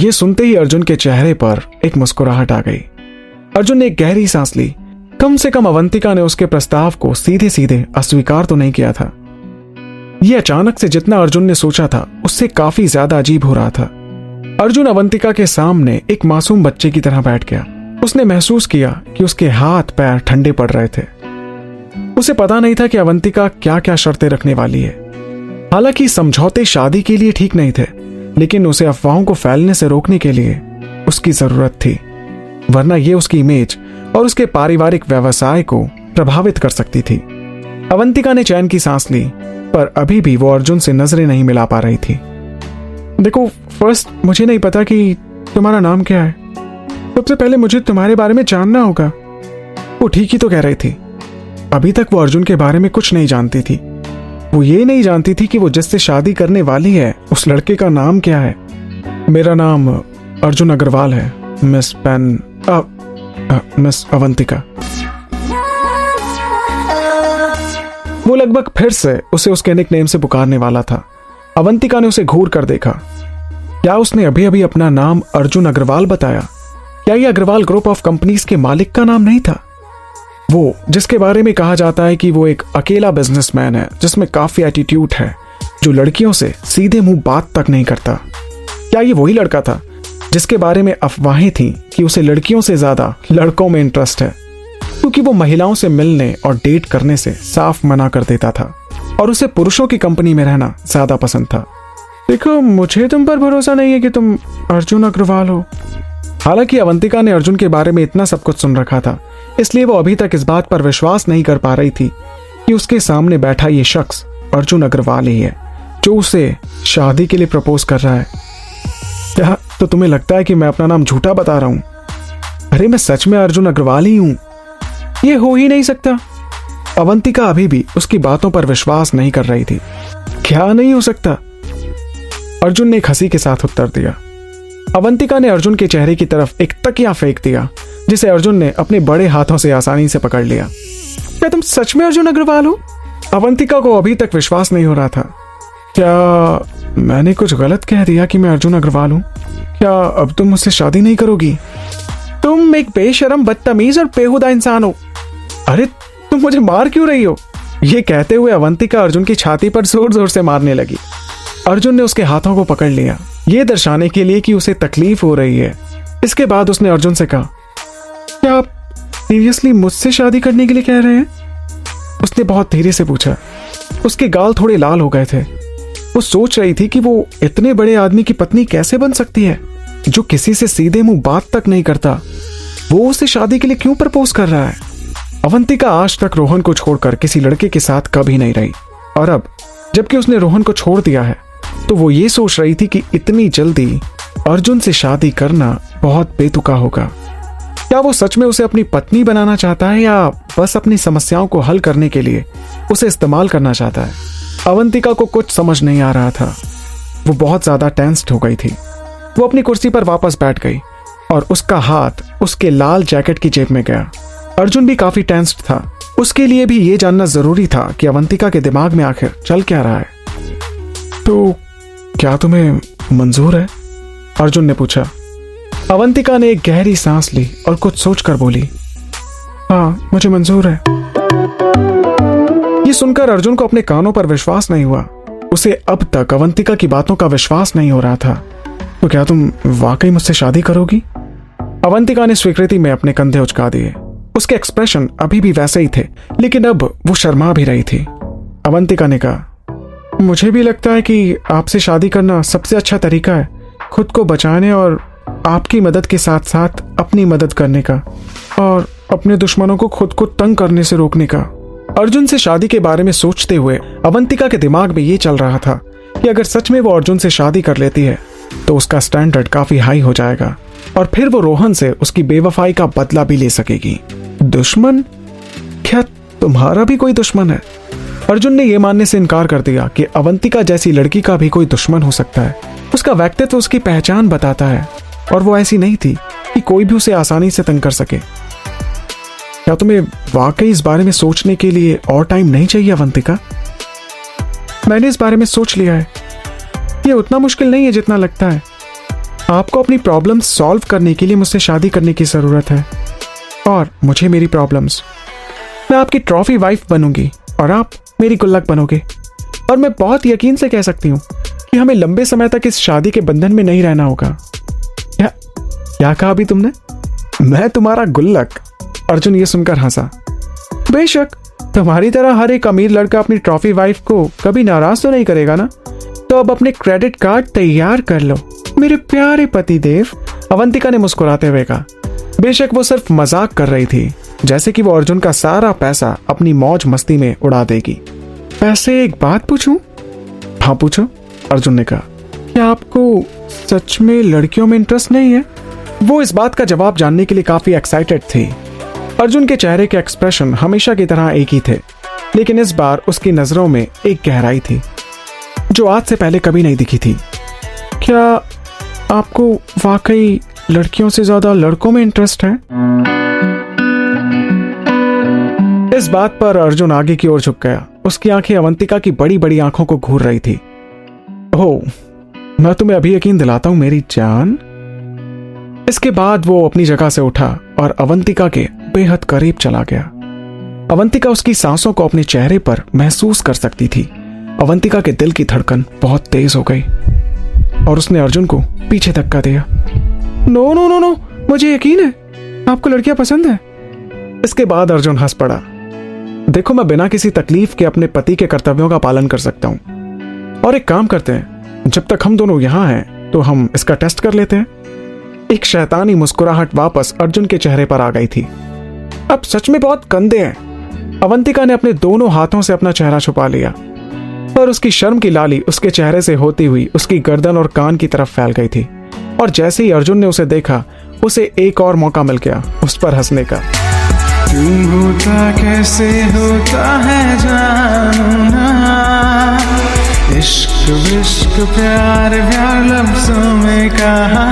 ये सुनते ही अर्जुन के चेहरे पर एक मुस्कुराहट आ गई। अर्जुन ने एक गहरी सांस ली। कम से कम अवंतिका ने उसके प्रस्ताव को सीधे सीधे अस्वीकार तो नहीं किया था। यह अचानक से जितना अर्जुन ने सोचा था उससे काफी ज्यादा अजीब हो रहा था। अर्जुन अवंतिका के सामने एक मासूम बच्चे की तरह बैठ गया। उसने महसूस किया कि उसके हाथ पैर ठंडे पड़ रहे थे। उसे पता नहीं था कि अवंतिका क्या क्या शर्तें रखने वाली है। हालांकि समझौते शादी के लिए ठीक नहीं थे, लेकिन उसे अफवाहों को फैलने से रोकने के लिए उसकी जरूरत थी, वरना यह उसकी इमेज और उसके पारिवारिक व्यवसाय को प्रभावित कर सकती थी। अवंतिका ने चैन की सांस ली, पर अभी भी वो अर्जुन से नजरें नहीं मिला पा रही थी। देखो, फर्स्ट मुझे नहीं पता कि तुम्हारा नाम क्या है। सबसे पहले मुझे तुम्हारे बारे में जानना होगा। वो ठीक ही तो कह रही थी। अभी तक वो अर्जुन के बारे में कुछ नहीं जानती थी। वो ये नहीं जानती थी कि वो जिससे शादी करने वाली है उस लड़के का नाम क्या है। मेरा नाम अर्जुन अग्रवाल है, मिस अवंतिका। वो लगभग फिर से उसे उसके निकनेम से पुकारने वाला था। अवंतिका ने उसे घूर कर देखा। क्या उसने अभी अभी अपना नाम अर्जुन अग्रवाल बताया? क्या यह अग्रवाल ग्रुप ऑफ कंपनीज के मालिक का नाम नहीं था? वो जिसके बारे में कहा जाता है कि वो एक अकेला बिजनेसमैन है जिसमें काफी एटीट्यूड है, जो लड़कियों से सीधे मुंह बात तक नहीं करता। क्या ये वही लड़का था जिसके बारे में अफवाहें थीं कि उसे लड़कियों से ज्यादा लड़कों में इंटरेस्ट है, क्योंकि वो महिलाओं से मिलने और डेट करने से साफ मना कर देता था और उसे पुरुषों की कंपनी में रहना ज्यादा पसंद था। देखो, मुझे तुम पर भरोसा नहीं है कि तुम अर्जुन अग्रवाल हो। हालांकि अवंतिका ने अर्जुन के बारे में इतना सब कुछ सुन रखा था, इसलिए वो अभी तक इस बात पर विश्वास नहीं कर पा रही थी कि उसके सामने बैठा ये शख्स अर्जुन अग्रवाल ही है जो उसे शादी के लिए प्रपोज कर रहा है। क्या तो तुम्हें लगता है कि मैं अपना नाम झूठा बता रहा हूं? अरे मैं सच में अर्जुन अग्रवाल ही हूं। ये हो ही नहीं सकता। अवंतिका अभी भी उसकी बातों पर विश्वास नहीं कर रही थी। क्या नहीं हो सकता? अर्जुन ने एक हंसी के साथ उत्तर दिया। अवंतिका ने अर्जुन के चेहरे की तरफ एक तकिया फेंक दिया, जिसे अर्जुन ने अपने बड़े हाथों से आसानी से पकड़ लिया। क्या तुम सच में अर्जुन अग्रवाल हो? अवंतिका को अभी तक विश्वास नहीं हो रहा था। क्या मैंने कुछ गलत कह दिया कि मैं अर्जुन अग्रवाल हूं? क्या अब तुम मुझसे शादी नहीं करोगी? तुम एक बेशरम, बदतमीज और बेहुदा इंसान हो। अरे तुम मुझे मार क्यों रही हो? ये कहते हुए अवंतिका अर्जुन की छाती पर जोर जोर से मारने लगी। अर्जुन ने उसके हाथों को पकड़ लिया, ये दर्शाने के लिए कि उसे तकलीफ हो रही है। इसके बाद उसने अर्जुन से कहा, क्या आप सीरियसली मुझसे शादी करने के लिए कह रहे हैं? उसने बहुत धीरे से पूछा। उसके गाल थोड़े लाल हो गए थे। वो सोच रही थी कि वो इतने बड़े आदमी की पत्नी कैसे बन सकती है, जो किसी से सीधे मुंह बात तक नहीं करता। वो उसे शादी के लिए क्यों प्रपोज कर रहा है? अवंतिका आज तक रोहन को छोड़कर किसी लड़के के साथ कभी नहीं रही, और अब जबकि उसने रोहन को छोड़ दिया है तो वो ये सोच रही थी कि इतनी जल्दी अर्जुन से शादी करना बहुत बेतुका होगा। क्या वो सच में उसे अपनी पत्नी बनाना चाहता है या बस अपनी समस्याओं को हल करने के लिए उसे इस्तेमाल करना चाहता है? अवंतिका को कुछ समझ नहीं आ रहा था। वो बहुत ज्यादा टेंस्ड हो गई थी। वो अपनी कुर्सी पर वापस बैठ गई और उसका हाथ उसके लाल जैकेट की जेब में गया। अर्जुन भी काफी टेंस्ड था। उसके लिए भी ये जानना जरूरी था कि अवंतिका के दिमाग में आखिर चल क्या रहा है। तो क्या तुम्हें मंजूर है? अर्जुन ने पूछा। अवंतिका ने एक गहरी सांस ली और कुछ सोचकर बोली, हाँ मुझे मंजूर है। ये सुनकर अर्जुन को अपने कानों पर विश्वास नहीं हुआ। उसे अब तक अवंतिका की बातों का विश्वास नहीं हो रहा था। तो क्या तुम वाकई मुझसे शादी करोगी? अवंतिका ने स्वीकृति में अपने कंधे उचका दिए। उसके एक्सप्रेशन अभी भी वैसे ही थे, लेकिन अब वो शर्मा भी रही थी। अवंतिका ने कहा, मुझे भी लगता है कि आपसे शादी करना सबसे अच्छा तरीका है खुद को बचाने और आपकी मदद के साथ साथ अपनी मदद करने का, और अपने दुश्मनों को खुद को तंग करने से रोकने का। अर्जुन से शादी के बारे में सोचते हुए अवंतिका के दिमाग में ये चल रहा था कि अगर सच में वो अर्जुन से शादी कर लेती है तो उसका स्टैंडर्ड काफी हाई हो जाएगा और फिर वो रोहन से उसकी बेवफाई का बदला भी ले सकेगी। दुश्मन? क्या तुम्हारा भी कोई दुश्मन है? अर्जुन ने यह मानने से इनकार कर दिया कि अवंतिका जैसी लड़की का भी कोई दुश्मन हो सकता है। उसका व्यक्तित्व उसकी पहचान बताता है और वो ऐसी नहीं थी कि कोई भी उसे आसानी से तंग कर सके। क्या तुम्हें वाकई इस बारे में सोचने के लिए और टाइम नहीं चाहिए अवंतिका? मैंने इस बारे में सोच लिया है। ये उतना मुश्किल नहीं है जितना लगता है। आपको अपनी प्रॉब्लम्स सॉल्व करने के लिए मुझसे शादी करने की जरूरत है और मुझे मेरी प्रॉब्लम्स। मैं आपकी ट्रॉफी वाइफ बनूंगी और आप मेरी गुल्लक बनोगे। और मैं बहुत यकीन से कह सकती हूँ कि हमें लंबे समय तक इस शादी के बंधन में नहीं रहना होगा। क्या कहा अभी तुमने? मैं तुम्हारा गुल्लक? अर्जुन ये सुनकर हंसा। बेशक, तुम्हारी तरह हर एक अमीर लड़का अपनी ट्रॉफी वाइफ को कभी नाराज तो नहीं करेगा ना। तो अब अपने क्रेडिट कार्ड तैयार कर लो मेरे प्यारे पति देव, अवंतिका ने मुस्कुराते हुए कहा। बेशक वो सिर्फ मजाक कर रही थी, जैसे कि वो अर्जुन का सारा पैसा अपनी मौज मस्ती में उड़ा देगी। वैसे एक बात पूछूं? हाँ पूछो, अर्जुन ने कहा। क्या आपको सच में लड़कियों में इंटरेस्ट नहीं है? वो इस बात का जवाब जानने के लिए काफी एक्साइटेड थी। अर्जुन के चेहरे के एक्सप्रेशन हमेशा की तरह एक ही थे, लेकिन इस बार उसकी नजरों में एक गहराई थी जो आज से पहले कभी नहीं दिखी थी। क्या आपको वाकई लड़कियों से ज्यादा लड़कों में इंटरेस्ट है? इस बात पर अर्जुन आगे की ओर झुक गया। उसकी आंखें अवंतिका की बड़ी बड़ी आंखों को घूर रही थी। ओह, मैं तुम्हें अभी यकीन दिलाता हूं मेरी जान। इसके बाद वो अपनी जगह से उठा और अवंतिका के बेहद करीब चला गया। अवंतिका उसकी सांसों को अपने चेहरे पर महसूस कर सकती थी। अवंतिका के दिल की धड़कन बहुत तेज हो गई और उसने अर्जुन को पीछे धक्का दिया। नो नो नो नो, मुझे यकीन है आपको लड़कियां पसंद है। इसके बाद अर्जुन हंस पड़ा। देखो, मैं बिना किसी तकलीफ के अपने पति के कर्तव्यों का पालन कर सकता हूं। और एक काम करते हैं, जब तक हम दोनों यहां हैं तो हम इसका टेस्ट कर लेते हैं। एक शैतानी मुस्कुराहट वापस अर्जुन के चेहरे पर आ गई थी। अब सच में बहुत गंदे हैं। अवंतिका ने अपने दोनों हाथों से अपना चेहरा छुपा लिया और उसकी शर्म की लाली उसके चेहरे से होती हुई उसकी गर्दन और कान की तरफ फैल गई थी। और जैसे ही अर्जुन ने उसे देखा, उसे एक और मौका मिल गया उस पर हंसने का। क्यों होता कैसे होता है जानना, इश्क विश्क प्यार प्यार लफ्जों में कहा।